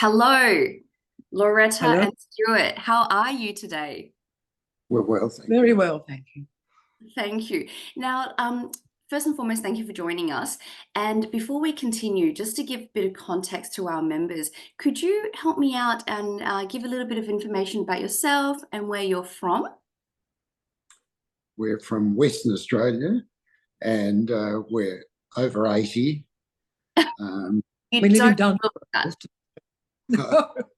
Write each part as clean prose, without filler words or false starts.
Hello, Loretta Hello. and Stuart. How are you today? We're well, thank Very you. well, thank you. Thank you. Now, first and foremost, thank you for joining us. And before we continue, just to give a bit of context to our members, could you help me out and give a little bit of information about yourself and where you're from? We're from Western Australia and we're over 80. You We live in don't Dunn. look that.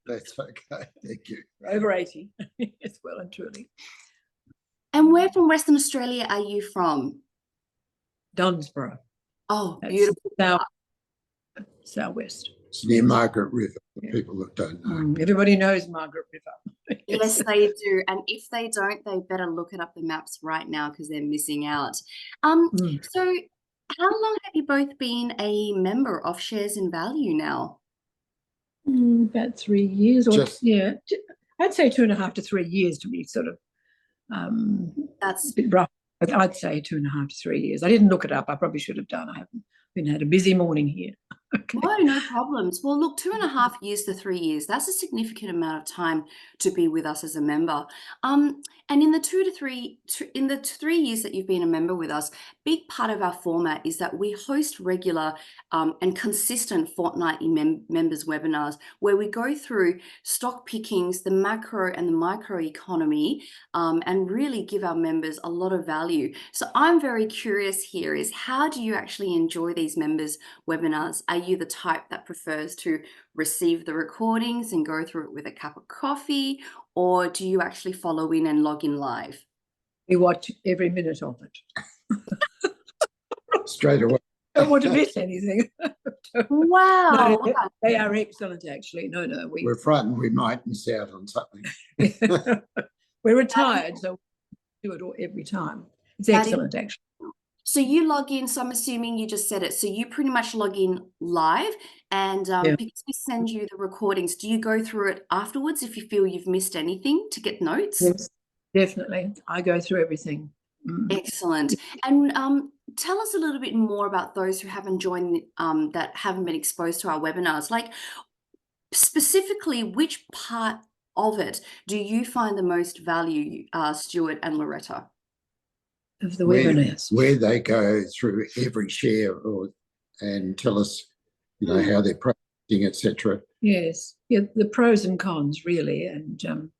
That's okay, thank you. Over 80. Yes, well and truly. And where from Western Australia are you from? Dunsborough. Oh, That's beautiful. southwest. It's near Margaret River, for Yeah. people that don't know. Everybody knows Margaret River. Yes, they do. And if they don't, they better look it up the maps right now because they're missing out. So how long have you both been a member of Shares in Value now? About 3 years, or Just- yeah, I'd say 2.5 to 3 years to be sort of That's a bit rough. But I'd say 2.5 to 3 years. I didn't look it up. I probably should have done. I haven't had a busy morning here. Okay. no problems. Well, look, 2.5 years to 3 years, that's a significant amount of time to be with us as a member. And in the 3 years that you've been a member with us, big part of our format is that we host regular and consistent fortnightly members webinars where we go through stock pickings, the macro and the micro economy, and really give our members a lot of value. So I'm very curious here is how do you actually enjoy these members webinars? Are you the type that prefers to receive the recordings and go through it with a cup of coffee, or do you actually follow in and log in live? We watch every minute of it. Straight away. Don't want to miss anything. Wow. No, they are excellent, actually. No, We're frightened we might miss out on something. we're retired, so we do it all every time. It's excellent, actually. So you log in, so I'm assuming you just said it. So you pretty much log in live and because we send you the recordings, do you go through it afterwards if you feel you've missed anything to get notes? Yes, definitely. I go through everything. Excellent. And tell us a little bit more about those who haven't joined, that haven't been exposed to our webinars. Like specifically, which part of it do you find the most value, Stuart and Loretta? Of the webinars. Where they go through every share and tell us, how they're pricing, etc. Yes, yeah, the pros and cons really, and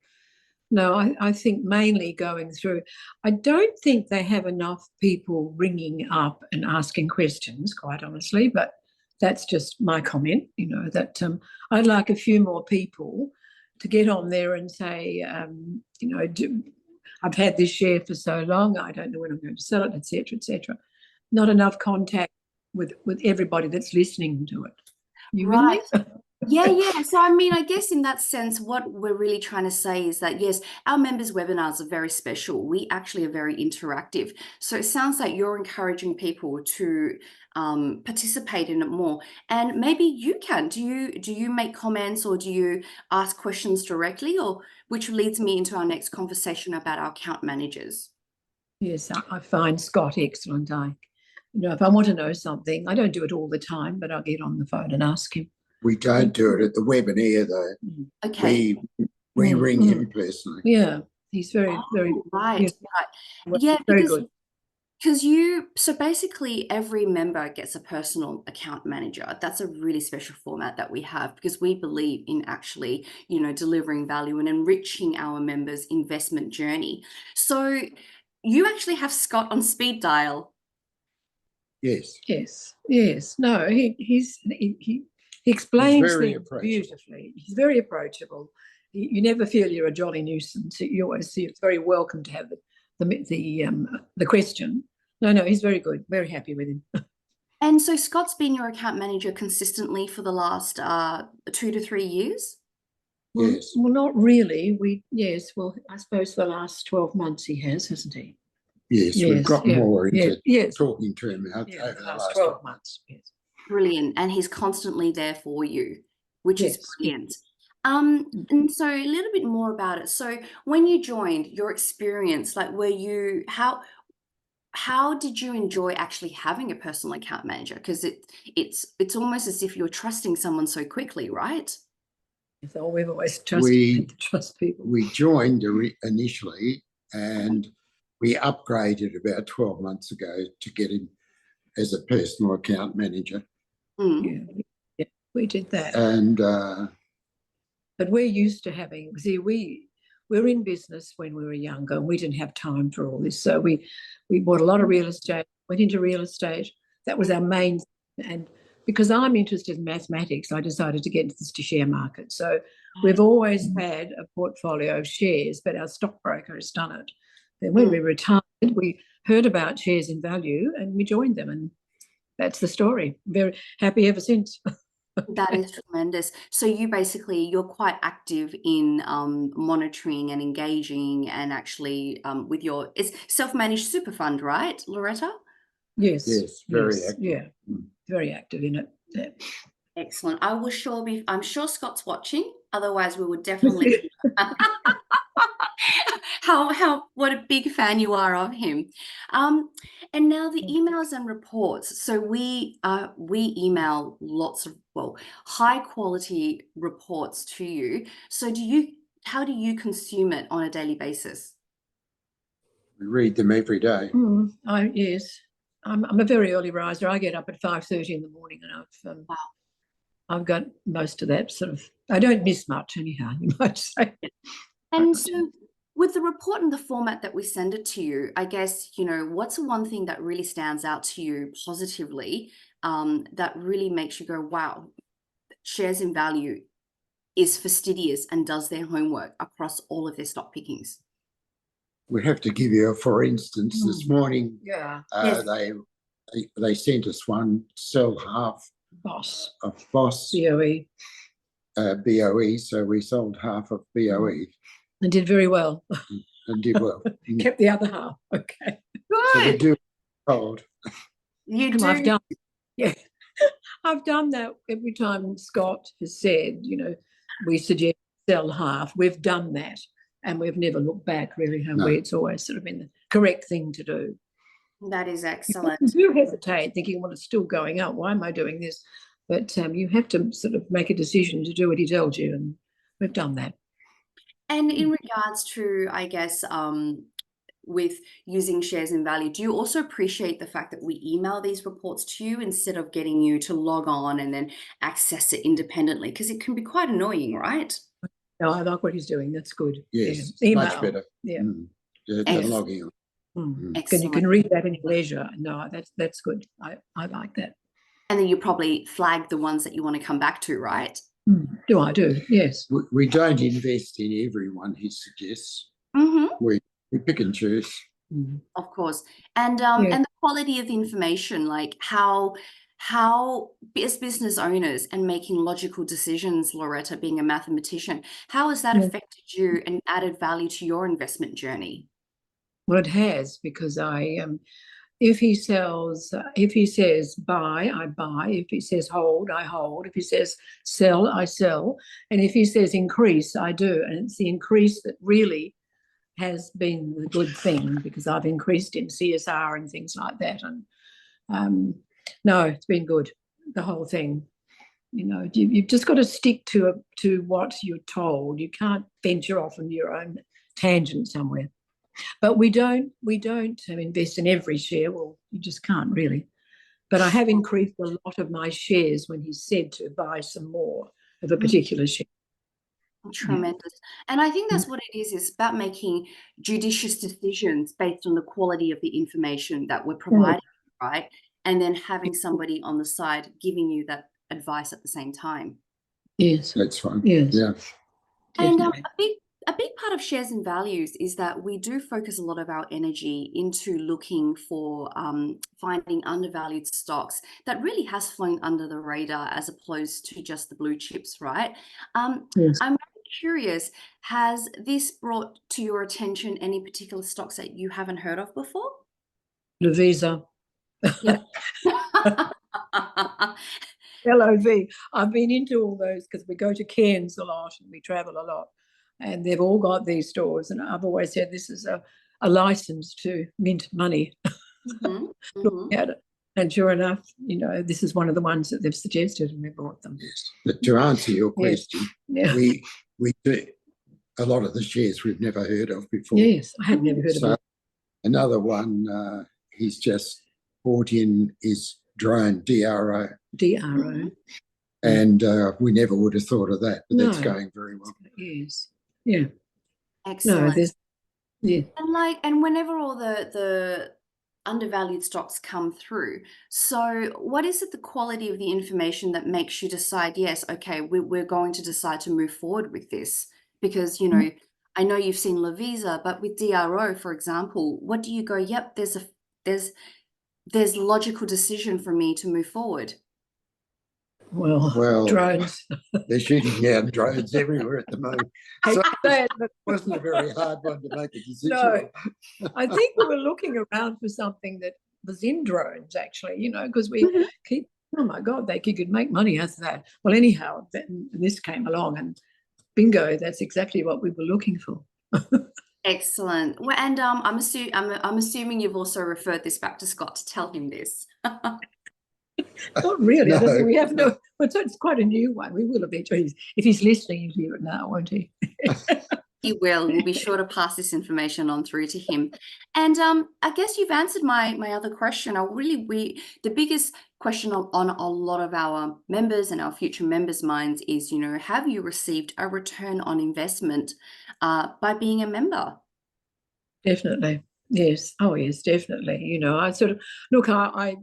no, I think mainly going through. I don't think they have enough people ringing up and asking questions, quite honestly, but that's just my comment. That I'd like a few more people to get on there and say, I've had this share for so long, I don't know when I'm going to sell it, etc., etc. Not enough contact with everybody that's listening to it. You Right. with me? Yeah. So, I mean, I guess in that sense, what we're really trying to say is that, yes, our members' webinars are very special. We actually are very interactive. So it sounds like you're encouraging people to participate in it more. And maybe you can. Do you make comments or do you ask questions directly? Or which leads me into our next conversation about our account managers. Yes, I find Scott excellent. If I want to know something, I don't do it all the time, but I'll get on the phone and ask him. We don't do it at the webinar though. Okay. We ring him personally. Yeah, he's very Right. Yeah, very because good. so basically every member gets a personal account manager. That's a really special format that we have because we believe in actually, delivering value and enriching our members' investment journey. So you actually have Scott on speed dial. Yes. No, he explains things beautifully. He's very approachable. You never feel you're a jolly nuisance. You always see it's very welcome to have the question. No, he's very good. Very happy with him. And so Scott's been your account manager consistently for the last 2 to 3 years? Yes. Well, not really. Well, I suppose for the last 12 months he has, hasn't he? Yes, we've got more into talking to him over the the last 12 months. Yes. Brilliant. And he's constantly there for you, which is brilliant. Yes. And so a little bit more about it. So when you joined, your experience, like how did you enjoy actually having a personal account manager? Because it's almost as if you're trusting someone so quickly, right? So we've always We trust people. we joined initially, and we upgraded about 12 months ago to get him as a personal account manager. Yeah, we did that. And but we're used to having, see, we're in business when we were younger, and we didn't have time for all this. So we bought a lot of real estate, went into real estate. That was our main, and because I'm interested in mathematics, I decided to get into the share market. So we've always had a portfolio of shares, but our stockbroker has done it. Then when we retired, we heard about shares in value and we joined them, and that's the story. Very happy ever since. That is tremendous. So you're quite active in monitoring and engaging, and actually with it's self-managed super fund, right, Loretta? Yes. yes, very active. Yeah, very active in it. Yeah. Excellent. I'm sure Scott's watching. Otherwise, we would definitely. What a big fan you are of him. And now the emails and reports. So we email lots of high quality reports to you. So how do you consume it on a daily basis? We read them every day. Yes. I'm a very early riser. I get up at 5:30 in the morning, and I've got most of that sort of. I don't miss much anyhow, you might say. And so with the report and the format that we send it to you, I guess, what's the one thing that really stands out to you positively, that really makes you go, wow, Shares in Value is fastidious and does their homework across all of their stock pickings? We have to give you this morning. Yes. They sent us one, sell half Boss. of Boss BOE. BOE, so we sold half of BOE And did very well. and did well. Kept the other half. Okay. Good. So we do hold. You And do. I've done that every time Scott has said, we suggest sell half. We've done that, and we've never looked back, really, have we? It's always sort of been the correct thing to do. That is excellent. You do hesitate, thinking, well, it's still going up. Why am I doing this? But you have to sort of make a decision to do what he tells you, and we've done that. And in regards to, I guess, with using Shares in Value, do you also appreciate the fact that we email these reports to you instead of getting you to log on and then access it independently? Because it can be quite annoying, right? No, I like what he's doing. That's good. Yes, Email. much better. Yeah. Than logging on. You can read that in leisure. No, that's good. I like that. And then you probably flag the ones that you want to come back to, right? Do I do? Yes. We don't invest in every one he suggests. We pick and choose. Of course. And and the quality of the information, like how as business owners and making logical decisions, Loretta, being a mathematician, how has that affected you and added value to your investment journey? Well, it has, because if he says buy, I buy. If he says hold, I hold. If he says sell, I sell. And if he says increase, I do. And it's the increase that really has been the good thing, because I've increased in CSR and things like that. And no, it's been good, the whole thing. You've just got to stick to what you're told. You can't venture off on your own tangent somewhere. But we don't invest in every share. Well, you just can't really. But I have increased a lot of my shares when he said to buy some more of a particular share. Tremendous. And I think that's what it is. It's about making judicious decisions based on the quality of the information that we're providing, right? And then having somebody on the side giving you that advice at the same time. Yes. That's fine. Yes. Yeah. And a big part of Shares and Values is that we do focus a lot of our energy into looking for finding undervalued stocks that really has flown under the radar as opposed to just the blue chips, right? Yes. I'm curious, has this brought to your attention any particular stocks that you haven't heard of before? Visa. Yeah. LOV. I've been into all those because we go to Cairns a lot and we travel a lot, and they've all got these stores. And I've always said this is a license to mint money. Look at it. And sure enough, this is one of the ones that they've suggested, and we bought them. Yes. But to answer your question, Yeah. we do a lot of the shares we've never heard of before. Yes, I have never heard of it. Another one he's just bought in is drone, DRO. DRO. And we never would have thought of that, but that's going very well. Yes. Yeah. Excellent. Yeah. And whenever all the undervalued stocks come through, so what is it, the quality of the information that makes you decide, yes, okay, we're going to decide to move forward with this? Because, I know you've seen Lovisa, but with DRO, for example, what do you go, yep, there's logical decision for me to move forward? Well, drones. They're shooting down drones everywhere at the moment. So it wasn't a very hard one to make a decision. No, I think we were looking around for something that was in drones, actually, because we keep, oh my God, they could make money out of that. Well, anyhow, this came along and bingo, that's exactly what we were looking for. Excellent. Well, and I'm assuming you've also referred this back to Scott to tell him this. Not really. No. I don't think we have no. But it's quite a new one. We will eventually. If he's listening, he'll hear it now, won't he? He will. We'll be sure to pass this information on through to him. And I guess you've answered my other question. The biggest question on a lot of our members and our future members' minds is, have you received a return on investment by being a member? Definitely. Yes. Oh, yes, definitely. I sort of look. I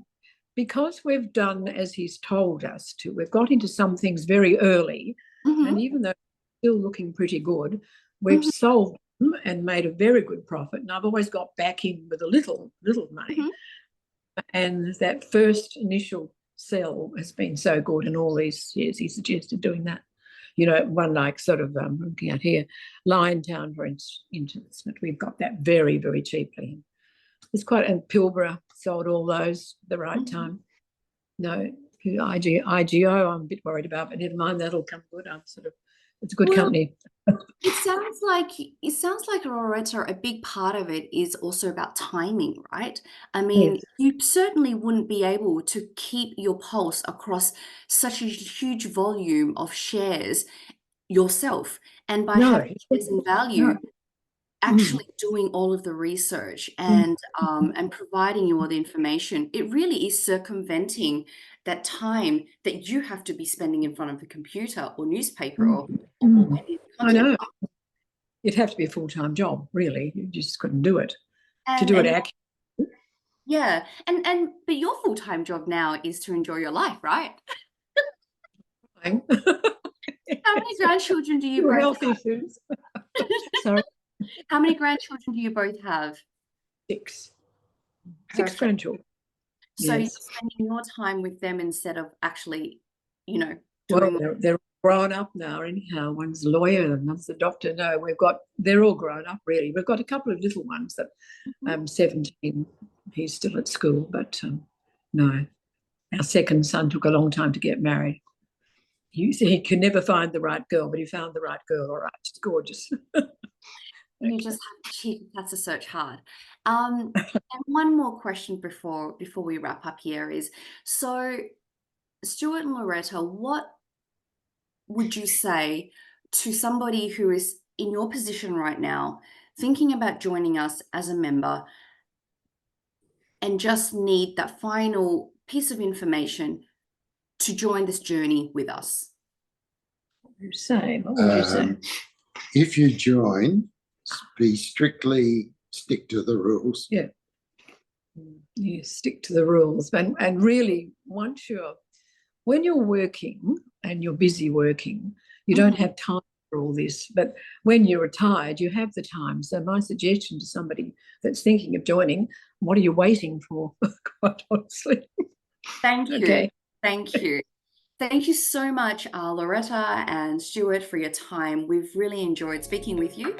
because we've done as he's told us to. We've got into some things very early, and even though we're still looking pretty good, we've sold them and made a very good profit. And I've always got back in with a little money. And that first initial sell has been so good, and all these years he suggested doing that. One like sort of looking at here, Liontown, for instance, but we've got that very, very cheaply. It's quite, and Pilbara sold all those at the right time. No, IGO I'm a bit worried about, but never mind, that'll come good. It's a good company. It sounds like Loretta, a big part of it is also about timing, right? I mean, you certainly wouldn't be able to keep your pulse across such a huge volume of shares yourself. And by having shares in value, actually doing all of the research and providing you all the information, it really is circumventing that time that you have to be spending in front of the computer or newspaper or I know. It'd have to be a full-time job, really. You just couldn't do it. To do it accurately. Yeah. But your full-time job now is to enjoy your life, right? How many grandchildren do you both have? Issues. Sorry. How many grandchildren do you both have? 6 grandchildren. So you're spending your time with them instead of actually, doing. Well, they're grown up now. Anyhow, one's a lawyer and one's a doctor. No, they're all grown up. Really, we've got a couple of little ones that 17. He's still at school, but no. Our second son took a long time to get married. He could never find the right girl, but he found the right girl. All right, she's gorgeous. You just have to search hard. And one more question before we wrap up here is, so Stuart and Loretta, what would you say to somebody who is in your position right now, thinking about joining us as a member and just need that final piece of information to join this journey with us? What would you say? If you join, stick to the rules. Yeah. You stick to the rules. And really, when you're working and you're busy working, you don't have time for all this. But when you're retired, you have the time. So my suggestion to somebody that's thinking of joining, what are you waiting for, quite honestly? Thank you. Okay. Thank you. Thank you so much, Loretta and Stuart, for your time. We've really enjoyed speaking with you.